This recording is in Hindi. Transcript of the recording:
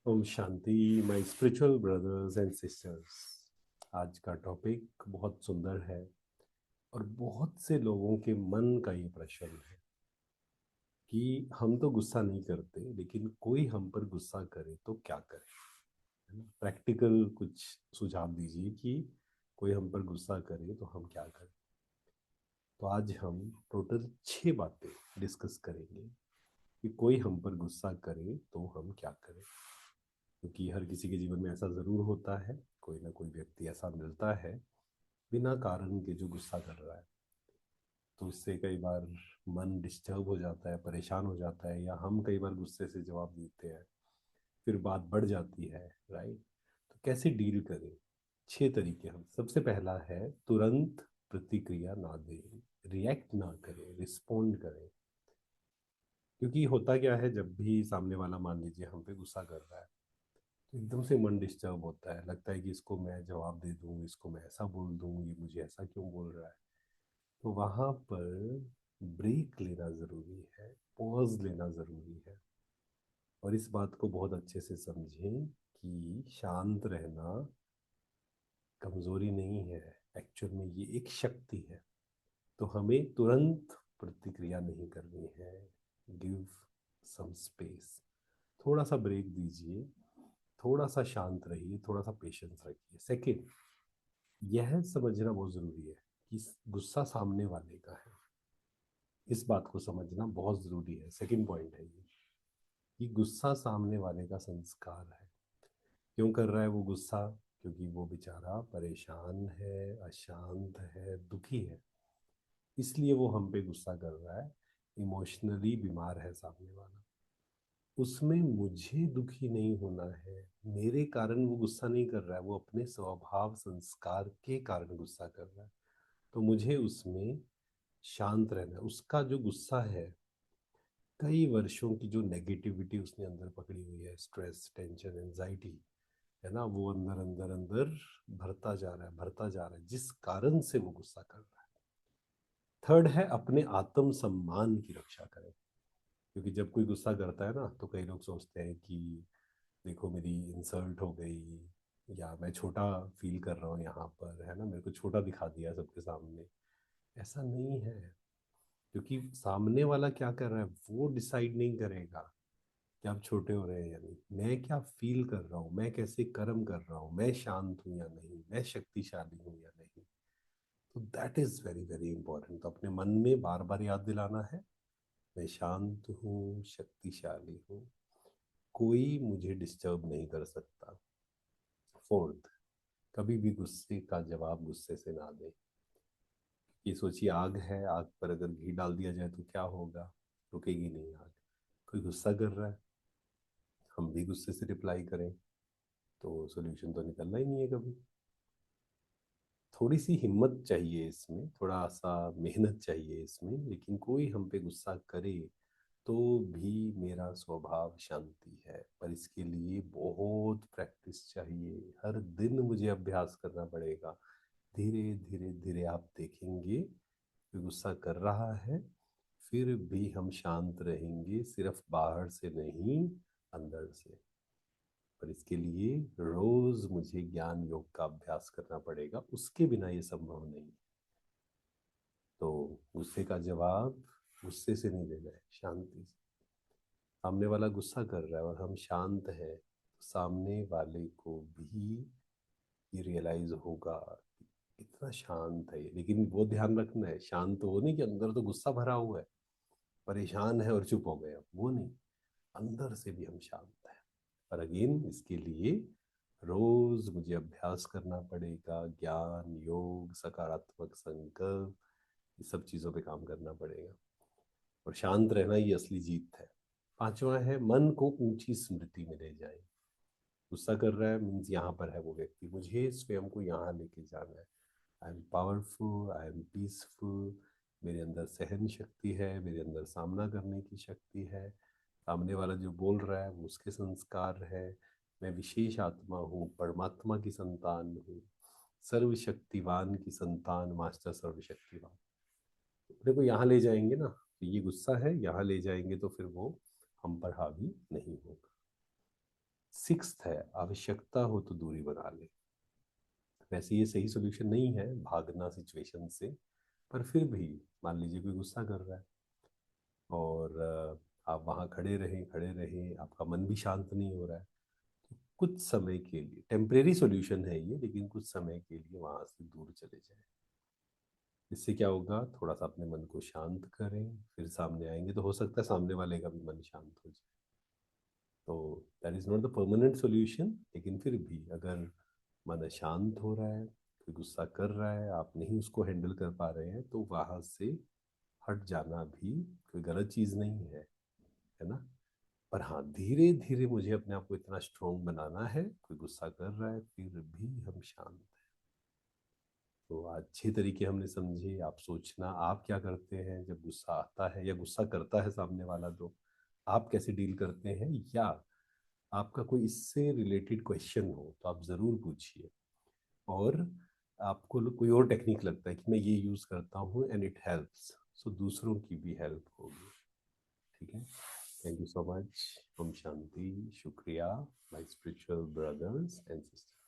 ओम शांति my spiritual brothers and sisters. आज का टॉपिक बहुत सुंदर है और बहुत से लोगों के मन का ये प्रश्न है कि हम तो गुस्सा नहीं करते, लेकिन कोई हम पर गुस्सा करे तो क्या करें। है ना? प्रैक्टिकल कुछ सुझाव दीजिए कि कोई हम पर गुस्सा करे तो हम क्या करें। तो आज हम टोटल 6 बातें डिस्कस करेंगे कि कोई हम पर गुस्सा करे तो हम क्या करें। क्योंकि हर किसी के जीवन में ऐसा ज़रूर होता है, कोई ना कोई व्यक्ति ऐसा मिलता है बिना कारण के जो गुस्सा कर रहा है। तो इससे कई बार मन डिस्टर्ब हो जाता है, परेशान हो जाता है, या हम कई बार गुस्से से जवाब देते हैं, फिर बात बढ़ जाती है। राइट। तो कैसे डील करें। 6 तरीके हम। सबसे पहला है तुरंत प्रतिक्रिया ना दें, रिएक्ट ना करें, रिस्पोंड करें। क्योंकि होता क्या है, जब भी सामने वाला मान लीजिए हम पे गुस्सा कर रहा है तो एकदम से मन डिस्टर्ब होता है, लगता है कि इसको मैं जवाब दे दूं, इसको मैं ऐसा बोल दूं, ये मुझे ऐसा क्यों बोल रहा है। तो वहां पर ब्रेक लेना जरूरी है, पॉज लेना जरूरी है। और इस बात को बहुत अच्छे से समझें कि शांत रहना कमजोरी नहीं है, एक्चुअल में ये एक शक्ति है। तो हमें तुरंत प्रतिक्रिया नहीं करनी है। गिव सम स्पेस, थोड़ा सा ब्रेक दीजिए, थोड़ा सा शांत रहिए, थोड़ा सा पेशेंस रखिए। सेकंड, यह समझना बहुत जरूरी है कि गुस्सा सामने वाले का है। इस बात को समझना बहुत जरूरी है। सेकंड पॉइंट है ये कि गुस्सा सामने वाले का संस्कार है। क्यों कर रहा है वो गुस्सा? क्योंकि वो बेचारा परेशान है, अशांत है, दुखी है, इसलिए वो हम पे गुस्सा कर रहा है। इमोशनली बीमार है सामने वाला। उसमें मुझे दुखी नहीं होना है, मेरे कारण वो गुस्सा नहीं कर रहा है, वो अपने स्वभाव संस्कार के कारण गुस्सा कर रहा है। तो मुझे उसमें शांत रहना है। उसका जो गुस्सा है, कई वर्षों की जो नेगेटिविटी उसने अंदर पकड़ी हुई है, स्ट्रेस, टेंशन, एंजाइटी, है ना, वो अंदर अंदर अंदर भरता जा रहा है, भरता जा रहा है, जिस कारण से वो गुस्सा कर रहा है। थर्ड है अपने आत्म सम्मान की रक्षा करें। क्योंकि जब कोई गुस्सा करता है ना, तो कई लोग सोचते हैं कि देखो मेरी इंसल्ट हो गई, या मैं छोटा फील कर रहा हूँ यहाँ पर, है ना, मेरे को छोटा दिखा दिया सबके सामने। ऐसा नहीं है। क्योंकि सामने वाला क्या कर रहा है वो डिसाइड नहीं करेगा कि आप छोटे हो रहे हैं या नहीं। मैं क्या फील कर रहा हूँ, मैं कैसे कर्म कर रहा हूँ, मैं शांत हूँ या नहीं, मैं शक्तिशाली हूँ या नहीं। तो that is very very important. तो अपने मन में बार बार याद दिलाना है, मैं शांत हूँ, शक्तिशाली हूँ, कोई मुझे डिस्टर्ब नहीं कर सकता। फोर्थ, कभी भी गुस्से का जवाब गुस्से से ना दें। ये सोचिए, आग है, आग पर अगर घी डाल दिया जाए तो क्या होगा? रुकेगी नहीं आग। कोई गुस्सा कर रहा है, हम भी गुस्से से रिप्लाई करें तो सोल्यूशन तो निकलना ही नहीं है कभी। थोड़ी सी हिम्मत चाहिए इसमें, थोड़ा सा मेहनत चाहिए इसमें, लेकिन कोई हम पे गुस्सा करे तो भी मेरा स्वभाव शांति है। पर इसके लिए बहुत प्रैक्टिस चाहिए, हर दिन मुझे अभ्यास करना पड़ेगा। धीरे धीरे धीरे आप देखेंगे कि गुस्सा कर रहा है, फिर भी हम शांत रहेंगे, सिर्फ बाहर से नहीं, अंदर से। पर इसके लिए रोज मुझे ज्ञान योग का अभ्यास करना पड़ेगा, उसके बिना ये संभव नहीं। तो गुस्से का जवाब गुस्से से नहीं देना है, शांति से। सामने वाला गुस्सा कर रहा है और हम शांत हैं, तो सामने वाले को भी ये रियलाइज होगा कि इतना शांत है ये। लेकिन वो ध्यान रखना है, शांत तो वो नहीं कि अंदर तो गुस्सा भरा हुआ है, परेशान है और चुप हो गए, वो नहीं। अंदर से भी हम शांत हैं। पर अगेन इसके लिए रोज मुझे अभ्यास करना पड़ेगा, ज्ञान योग, सकारात्मक संकल्प, ये सब चीज़ों पे काम करना पड़ेगा। और शांत रहना ही असली जीत है। पांचवा है मन को ऊंची स्मृति में ले जाए। गुस्सा कर रहा है मीन्स यहाँ पर है वो व्यक्ति, मुझे स्वयं को यहाँ लेके जाना है। I am powerful, I am peaceful, मेरे अंदर सहन शक्ति है, मेरे अंदर सामना करने की शक्ति है। सामने वाला जो बोल रहा है वो उसके संस्कार है। मैं विशेष आत्मा हूँ, परमात्मा की संतान हूँ, सर्वशक्तिवान की संतान, मास्टर सर्वशक्तिवान। अपने को यहाँ ले जाएंगे ना, तो ये गुस्सा है, यहाँ ले जाएंगे तो फिर वो हम पर हावी नहीं होगा। सिक्स्थ है, आवश्यकता हो तो दूरी बना ले। वैसे ये सही सोल्यूशन नहीं है भागना सिचुएशन से, पर फिर भी मान लीजिए कोई गुस्सा कर रहा है और आप वहाँ खड़े रहें, आपका मन भी शांत नहीं हो रहा है, तो कुछ समय के लिए टेम्परेरी सॉल्यूशन है ये, लेकिन कुछ समय के लिए वहाँ से दूर चले जाएं। इससे क्या होगा, थोड़ा सा अपने मन को शांत करें, फिर सामने आएंगे तो हो सकता है सामने वाले का भी मन शांत हो जाए। तो that is not the permanent solution, लेकिन फिर भी अगर मन शांत हो रहा है, कोई गुस्सा कर रहा है, आप नहीं उसको हैंडल कर पा रहे हैं, तो वहाँ से हट जाना भी कोई गलत चीज़ नहीं है ना। पर हाँ, धीरे धीरे मुझे अपने आप को इतना स्ट्रोंग बनाना है, कोई गुस्सा कर रहा है फिर भी हम शांत हैं। तो अच्छे तरीके हमने समझे। आप सोचना आप क्या करते हैं जब गुस्सा आता है या गुस्सा करता है सामने वाला, तो आप कैसे डील करते हैं, या आपका कोई इससे रिलेटेड क्वेश्चन हो तो आप ज़रूर पूछिए। और आपको कोई और टेक्निक लगता है कि मैं ये यूज़ करता हूँ एंड इट हेल्प्स, सो दूसरों की भी हेल्प होगी। ठीक है, thank you so much. Om Shanti, शुक्रिया my spiritual brothers and sisters.